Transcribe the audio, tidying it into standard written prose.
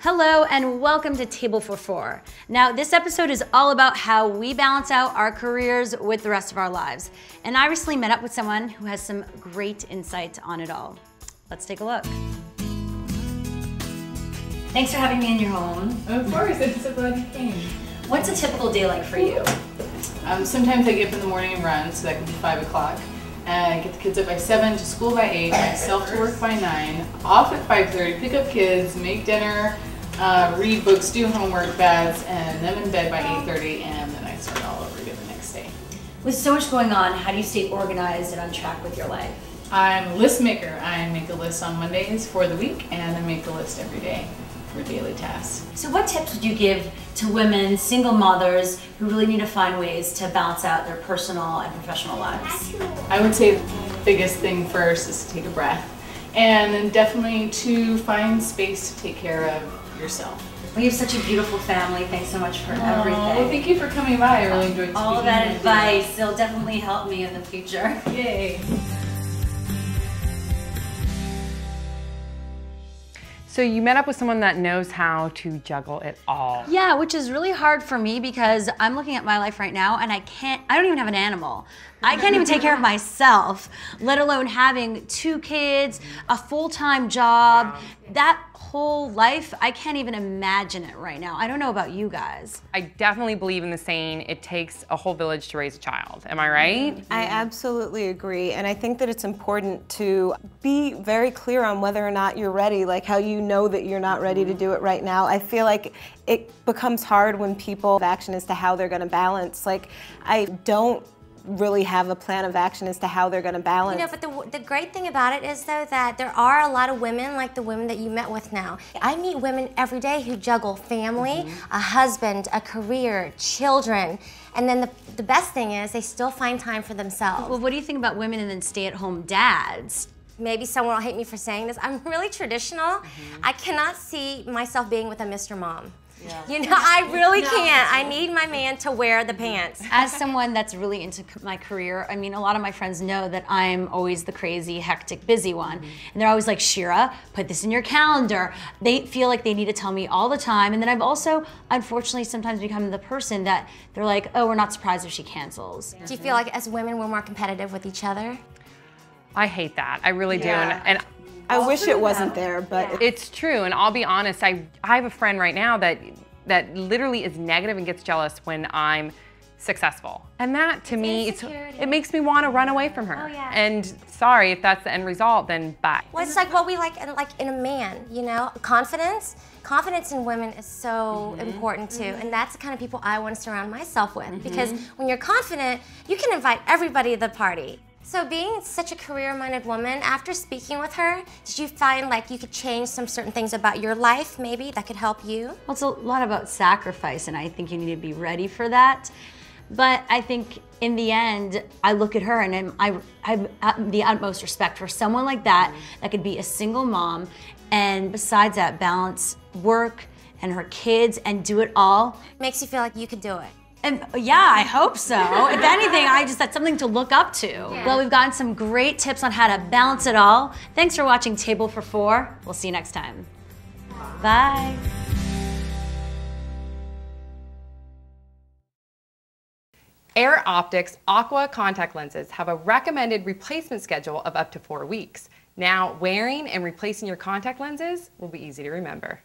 Hello and welcome to Table for Four. Now this episode is all about how we balance out our careers with the rest of our lives. And I recently met up with someone who has some great insight on it all. Let's take a look. Thanks for having me in your home. Of course, I'm so glad you came. What's a typical day like for you? Sometimes I get up in the morning and run, so that can be 5 o'clock. I get the kids up by 7, to school by 8, myself to work by 9, off at 5:30, pick up kids, make dinner, read books, do homework, baths, and them in bed by 8:30, and then I start all over again the next day. With so much going on, how do you stay organized and on track with your life? I'm a list maker. I make a list on Mondays for the week, and I make a list every day for daily tasks. So what tips would you give to women, single mothers, who really need to find ways to balance out their personal and professional lives? I would say the biggest thing first is to take a breath, and then definitely to find space to take care of yourself. We have such a beautiful family. Thanks so much for everything. Well, thank you for coming by. I really enjoyed speaking all of that with advice. It'll definitely help me in the future. Yay. So you met up with someone that knows how to juggle it all. Yeah, which is really hard for me because I'm looking at my life right now and I don't even have an animal. I can't even take care of myself, let alone having 2 kids, a full-time job. Wow. That whole life, I can't even imagine it right now. I don't know about you guys. I definitely believe in the saying, it takes a whole village to raise a child. Am I right? I absolutely agree, and I think that it's important to be very clear on whether or not you're ready, like how you know that you're not ready to do it right now. I feel like it becomes hard when people have action as to how they're going to balance. Like, I don't really have a plan of action as to how they're going to balance. You know, but the great thing about it is, though, that there are a lot of women like the women that you met with now. I meet women every day who juggle family, a husband, a career, children, and then the best thing is they still find time for themselves. Well, what do you think about women and then stay-at-home dads? Maybe someone will hate me for saying this. I'm really traditional. I cannot see myself being with a Mr. Mom. Yeah. You know, I really can't. I need my man to wear the pants. As someone that's really into my career, I mean, a lot of my friends know that I'm always the crazy, hectic, busy one. And they're always like, Shira, put this in your calendar. They feel like they need to tell me all the time. And then I've also, unfortunately, sometimes become the person that they're like, oh, we're not surprised if she cancels. Do you feel like as women we're more competitive with each other? I hate that. I really do. And I wish it wasn't there, but it's true. And I'll be honest, I have a friend right now that literally is negative and gets jealous when I'm successful. And that, to me, it makes me want to run away from her. Oh, yeah. And sorry, if that's the end result, then bye. Well, it's like what we like in a man, you know? Confidence. Confidence in women is so important too, and that's the kind of people I want to surround myself with, because when you're confident, you can invite everybody to the party. So being such a career-minded woman, after speaking with her, did you find like you could change some certain things about your life maybe that could help you? Well, it's a lot about sacrifice, and I think you need to be ready for that. But I think in the end, I look at her and I have the utmost respect for someone like that, that could be a single mom, and besides that, balance work and her kids and do it all. Makes you feel like you could do it. And yeah, I hope so. If anything, that's something to look up to. Yeah. Well, we've gotten some great tips on how to balance it all. Thanks for watching Table for Four. We'll see you next time. Bye. Air Optics Aqua contact lenses have a recommended replacement schedule of up to 4 weeks. Now, wearing and replacing your contact lenses will be easy to remember.